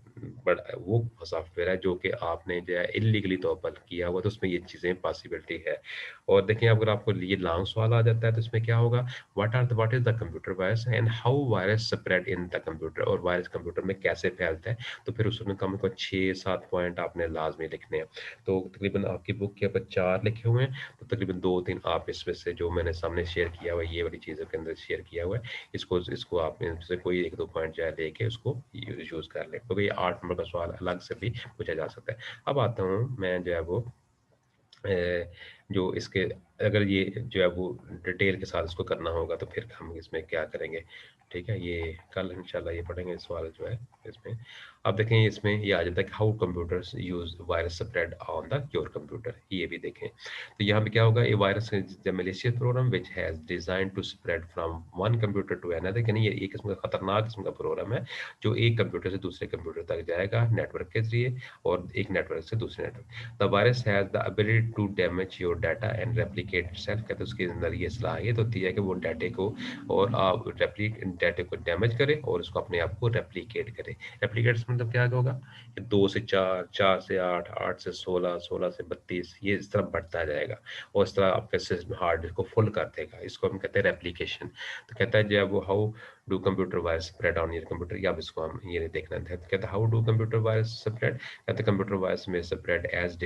बड़ा वो सॉफ्टवेयर है जो कि आपने जो है इलीगली तौर पर किया हुआ, तो उसमें ये चीज़ें पॉसिबिलिटी है। और देखिए अगर आपको ये लॉन्ग सवाल आ जाता है तो इसमें क्या होगा, what is the computer virus and how virus spread in the computer, और वायरस कंप्यूटर में कैसे फैलता है। तो फिर उसमें कम से कम 6-7 पॉइंट आपने लाजमी लिखने हैं। तो तकरीबन आपकी बुक के ऊपर 4 लिखे हुए हैं, तो तकरीबन 2-3 आप इसमें से जो मैंने सामने शेयर किया हुआ है, ये वाली चीज़ों के अंदर शेयर किया हुआ है, इसको आप इनसे कोई 1-2 पॉइंट जो है लेके उसको यूज़ कर लें। तो ये 8 नंबर का सवाल अलग से भी पूछा जा सकता है। अब आता हूँ मैं जो है वो जो इसके अगर ये जो है वो डिटेल के साथ इसको करना होगा तो फिर हम इसमें क्या करेंगे, ठीक है? ये कल इंशाल्लाह ये पढ़ेंगे सवाल जो है इसमें। अब देखें इसमें ये आ जाता है कि how computers use virus spread on the your computer, ये भी देखें। तो यहाँ पे क्या होगा, ये virus is the malicious program which has designed to spread from one computer to another, यानी ये एक किस्म का खतरनाक किस्म का प्रोग्राम है, जो एक कंप्यूटर से दूसरे कंप्यूटर तक जाएगा नेटवर्क के ज़रिए, और एक नेटवर्क से दूसरे network. The virus has the ability to damage your data and replicate itself, कहते हैं उसके अंदर ये सलाहियत होती है कि वो डाटे को और आप डाटे को डैमेज करे और उसको अपने आप को रेप्लिकेट करे। रेप्लिकेट्स मतलब क्या होगा, कि 2 से 4, 4 से 8, 8 से 16, 16 से 32, ये इस तरह बढ़ता जाएगा और इस तरह आपके सिस्टम हार्ड डिस्क को फुल कर देगा। इसको हम कहते हैं रेप्लिकेशन। तो कहता है जब वो how do computer virus spread on your computer, या अब इसको हम ये देखना है। कहता है how do computer virus spread, कहते हैं कंप्यूटर वायरस में spread as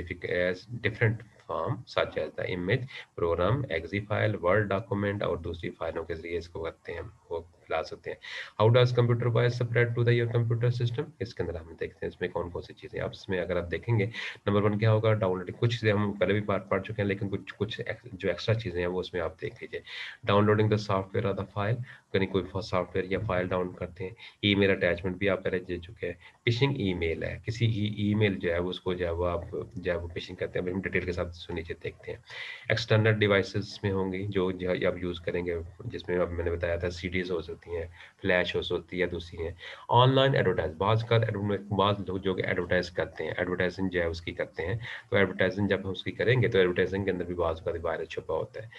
different form such as the image, program, exe file, word document और दूसरी फाइलों के जरिए इसको करते हैं, वो फैला सकते हैं। How does computer virus spread to the your computer system, इसके अंदर हम देखते हैं इसमें कौन कौन सी चीज़ें। अब इसमें अगर आप देखेंगे नंबर 1 क्या होगा, डाउनलोडिंग। कुछ चीज़ें हम पहले भी पढ़ चुके हैं, लेकिन कुछ कुछ जो एक्स्ट्रा चीज़ें हैं वो उसमें आप देख लीजिए। डाउनलोडिंग द सॉफ्टवेयर और द फाइल, कहीं कोई सॉफ्टवेयर या फाइल डाउनलोड करते हैं। ईमेल अटैचमेंट भी आप पहले दे चुके हैं। फिशिंग ईमेल है, किसी ईमेल जो है वो उसको जो है वो आप जो है वो फिशिंग करते हैं, हम डिटेल के साथ नीचे देखते हैं। एक्सटर्नल डिवाइसेस में होंगी जो आप यूज़ करेंगे, जिसमें अब मैंने बताया था सीडीज़ हो सकती हैं, फ्लैश हो सकती है, दूसरी हैं। ऑनलाइन एडवर्टाइज, बाज़ लोग जो एडवर्टाइज़ करते हैं, एडवर्टाइजिंग जो है उसकी करते हैं, तो एडवर्टाइजिंग जब हम उसकी करेंगे तो एडवर्टाइजिंग के अंदर भी बाज़ का वायरस छुपा होता है।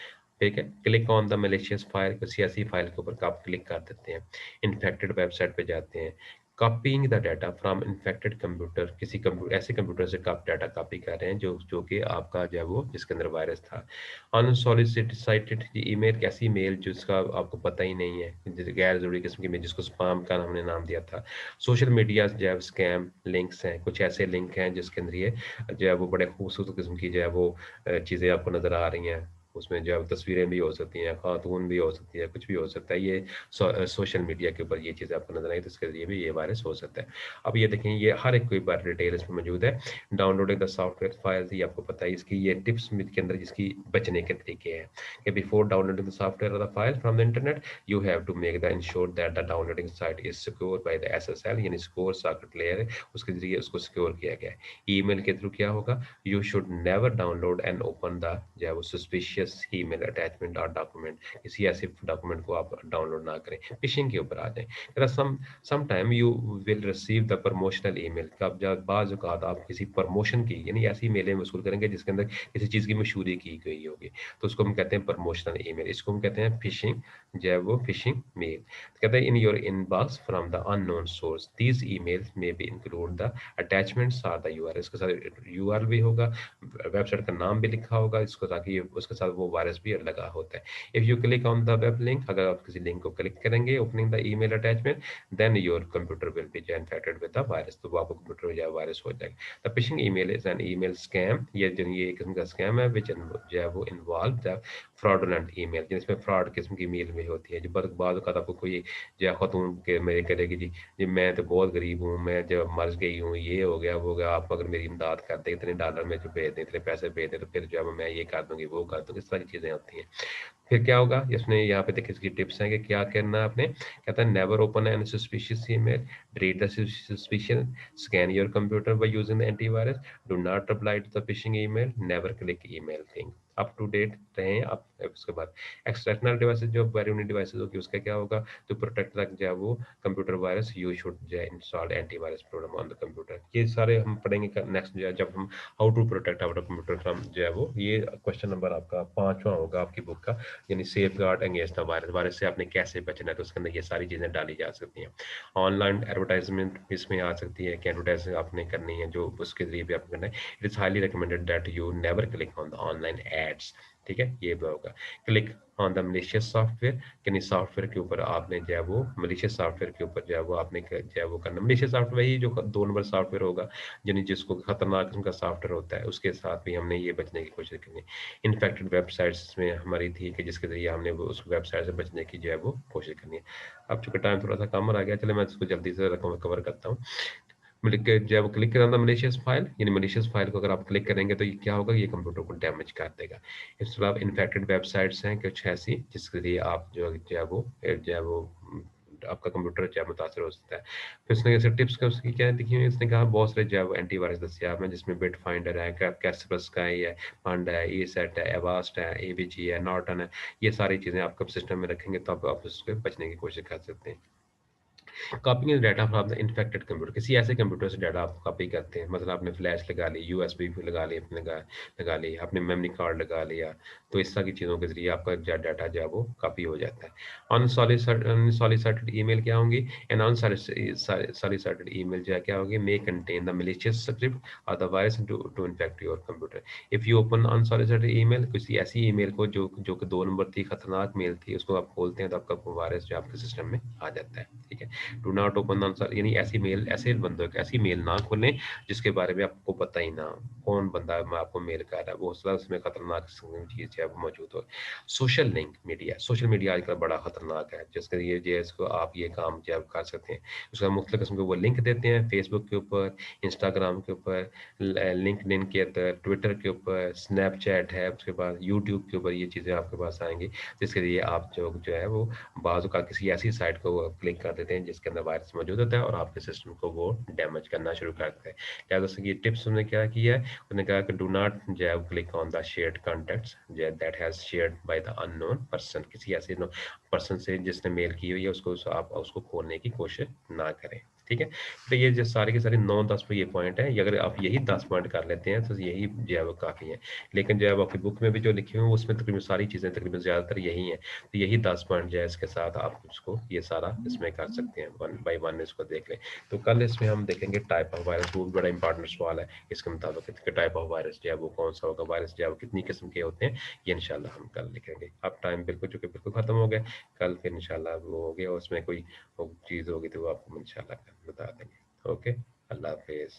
ठीक है? Click on the malicious file, किसी ऐसी फाइल के ऊपर आप क्लिक कर देते हैं। इन्फेक्टेड वेबसाइट पे जाते हैं। Copying the data from infected computer, किसी ऐसे कंप्यूटर से आप डाटा कॉपी कर रहे हैं जो कि आपका जो है वो जिसके अंदर वायरस था। अनसॉलिसिटेड ईमेल, कैसी मेल जिसका आपको पता ही नहीं है, जैसे गैर ज़रूरी किस्म की मेल जिसको स्पैम का हमने नाम दिया था। सोशल मीडिया जो है स्कैम लिंक्स हैं, कुछ ऐसे लिंक हैं जिसके अंदर ये जो है वो बड़े खूबसूरत किस्म की जो है वो चीज़ें आपको नज़र आ रही हैं। उसमें जो है तस्वीरें भी हो सकती हैं, खातून भी हो सकती है, कुछ भी हो सकता है। ये सोशल मीडिया के ऊपर ये चीज़ें आपको नज़र आई तो इसके ज़रिए भी ये वायरस हो सकता है। अब ये देखें, ये हर एक कोई बार डिटेल इसमें मौजूद है। डाउनलोडिंग द सॉफ्टवेयर फाइल्स, ये आपको पता है, इसकी ये टिप्स में के अंदर जिसकी बचने के तरीके हैं कि बिफोर डाउनलोडिंग द सॉफ्टवेयर और the file from the internet, you have to make the ensure that the downloading site is secure by the SSL, यानी सिक्योर सॉकेट लेयर है, उसके ज़रिए उसको सिक्योर किया गया है। ईमेल के थ्रू क्या होगा, you should never download and open the जो है वो सस्पिशियस ईमेल अटैचमेंट और डॉक्यूमेंट, किसी ऐसे डॉक्यूमेंट को आप डाउनलोड ना करें। फिशिंग के ऊपर आ जाएं। Some time you will receive the promotional email, कब जब बाज़ औक़ात आप किसी प्रमोशन की यानी ऐसी मेलें वसूल करेंगे जिसके अंदर किसी चीज़ की मशहूरी की गई होगी, तो उसको हम कहते हैं प्रमोशनल ईमेल, इसको हम कहते हैं फिशिंग, जो है वो फिशिंग मेल। कहते हैं in your inbox from the unknown source these emails may be include the attachments or the URL, इसके साथ यूआरएल भी होगा, वेबसाइट का नाम भी लिखा होगा इसको, ताकि ये उसके साथ वो वायरस भी लगा होता है। If you click on the web link, अगर आप किसी लिंक को क्लिक करेंगे opening the email attachment, then your computer will be infected with the virus, तो वो आपको कंप्यूटर में जो है वायरस हो जाएगा। The phishing email is an email scam, ये एक किस्म का स्कैम है विच जो है वो इन्वॉल्व द फ्रॉडुलेंट ईमेल, जिसमें फ्रॉड किस्म की ईमेल में होती है, जो बाद औक़ात आपको कोई जो है ख़ातून के मेरे करेगी जी मैं तो बहुत गरीब हूँ, मैं जो मर गई हूँ, ये हो गया वो हो गया, आप अगर मेरी इमदाद कर दें इतने डॉलर में जो भेज दें, इतने पैसे भेज दें, तो फिर जो है मैं ये कर दूँगी, वो कर दूँगी, इस तरह की चीज़ें होती हैं। फिर क्या होगा, इसमें यहाँ पे देखिए इसकी टिप्स हैं कि क्या करना है आपने। कहता है never open an suspicious email, delete the suspicion, scan your computer by using the antivirus, do not reply to the phishing email, never click email thing. Up to date रहें आप। उसके बाद एक्सटर्नल डिवाइसेस, जो बैरूनी devices होगी, उसका क्या होगा, तो प्रोटेक्ट द जो है वो कंप्यूटर वायरस, यू शुड जो है install antivirus program on the computer. ये सारे हम पढ़ेंगे नेक्स्ट जो है, जब हम how to protect our computer from जो है वो, ये क्वेश्चन नंबर आपका 5वां होगा आपकी बुक का, यानी safe guard against the virus, virus से आपने कैसे बचना है, तो उसके अंदर ये सारी चीज़ें डाली जा सकती हैं। ऑनलाइन एडवर्टाइजमेंट इसमें आ सकती है कि एडवर्टाइजमेंट आपने करनी है, जो उसके जरिए भी आपको करना है। It is highly recommended that you never click on the online ads. ठीक है, ये भी होगा। Click on the malicious software, यानी सॉफ्टवेयर के ऊपर आपने जो है वो मलिशियस सॉफ्टवेयर के ऊपर जो है वो आपने जो है वो करना। मलिशियस सॉफ्टवेयर वही जो 2 नंबर सॉफ्टवेयर होगा, यानी जिसको खतरनाक किस्म का सॉफ्टवेयर होता है, उसके साथ भी हमने ये बचने की कोशिश करनी है। इन्फेक्टेड वेबसाइट्स में हमारी थी कि जिसके ज़रिए हमने वो उस वेबसाइट से बचने की जो है वो कोशिश करनी है। अब चूँकि टाइम थोड़ा-सा कम रह गया, चलिए मैं इसको जल्दी से कवर करता हूँ। जब क्लिक करा था मलिशियस फाइल, यानी मलिशियस फाइल को अगर आप क्लिक करेंगे तो ये क्या होगा, ये कंप्यूटर को डैमेज कर देगा। इसके अलावा इन्फेक्टेड वेबसाइट्स हैं कुछ ऐसी, जिसके लिए आप आपका कंप्यूटर जो है मुतासर हो सकता है। फिर उसने ऐसे टिप्स का उसकी क्या देखी हुई है, इसने कहा बहुत सारे जो है वो एंटीवायरस दसे आपने, जिसमें बिट फाइंडर है, कैसपस का है, पांडा है, ईसेट है, एवास्ट है, एवीजी है, नॉर्टन है। ये सारी चीज़ें आपको सिस्टम में रखेंगे तो आप उससे बचने की कोशिश कर सकते हैं। कॉपिंग data from the infected computer, किसी ऐसे कंप्यूटर से डाटा आप कॉपी करते हैं, मतलब आपने फ्लैश लगा ली, यूएसबी लगा ली, अपने लगा ली, आपने मेमोरी कार्ड लगा लिया, तो इस तरह की चीज़ों के जरिए आपका डाटा जो है वो कॉपी हो जाता है। अनसॉलिसिटेड ईमेल क्या होंगी, एन अनसॉलिसिटेड ईमेल जो है क्या होगी, may contain the malicious script और the virus to infect your computer. If you open unsolicited email, किसी ऐसी ईमेल को जो जो कि 2 नंबर थी, खतरनाक मेल थी, उसको आप खोलते हैं तो आपका वायरस जो आपके सिस्टम में आ जाता है। ठीक है, डू नॉट ओपन आंसर, यानी ऐसी मेल, ऐसे बंदों की ऐसी मेल ना खोलें जिसके बारे में आपको पता ही ना हो कौन बंदा मैं आपको मेल कर रहा है, वो उसमें खतरनाक चीज है वो मौजूद हो। Social link media, social media आजकल बड़ा खतरनाक है, जिसके ये जो है इसको आप ये काम जो है कर सकते हैं। उसका मुख्तलिफ किस्म के वो लिंक देते हैं, फेसबुक के ऊपर, इंस्टाग्राम के ऊपर, लिंक्डइन के अंदर, ट्विटर के ऊपर, स्नैपचैट है, उसके बाद यूट्यूब के ऊपर ये चीज़ें आपके पास आएंगी, जिसके लिए आप जो है वो बाज़ का किसी ऐसी साइट को क्लिक कर देते हैं जिसके अंदर वायरस मौजूद होता है और आपके सिस्टम को वो डैमेज करना शुरू कर देता है। क्या जैसे कि टिप्स उन्होंने क्या किया है, उन्होंने कहा कि डू नॉट जो है click on the shared contacts that has shared by the unknown person, किसी ऐसे पर्सन से जिसने मेल की हुई है उसको आप उसको खोलने की कोशिश ना करें। ठीक है, तो ये जो सारे के सारे 9-10 पे ये पॉइंट है, ये अगर आप यही 10 पॉइंट कर लेते हैं तो यही जो है वो काफ़ी है। लेकिन जो है वो आपकी बुक में भी जो लिखे हुए हैं उसमें तकरीबन सारी चीज़ें तकरीबन ज़्यादातर यही हैं, तो यही 10 पॉइंट जो है इसके साथ आप उसको ये सारा इसमें कर सकते हैं, 1 बाय 1 इसको देख लें। तो कल इसमें हम देखेंगे टाइप ऑफ वायरस, वो भी बड़ा इंपॉर्टेंट सवाल है इसके मुताबिक कि टाइप ऑफ वायरस जो है वो कौन सा होगा, वायरस जो है वो कितनी किस्म के होते हैं, ये इंशाल्लाह हम कल लिखेंगे। अब टाइम बिल्कुल चूँकि बिल्कुल ख़त्म हो गया, कल फिर इंशाल्लाह वो हो गया, उसमें कोई चीज़ होगी तो वो आपको इंशाल्लाह बता देंगे। ओके, अल्लाह हाफ़िज़।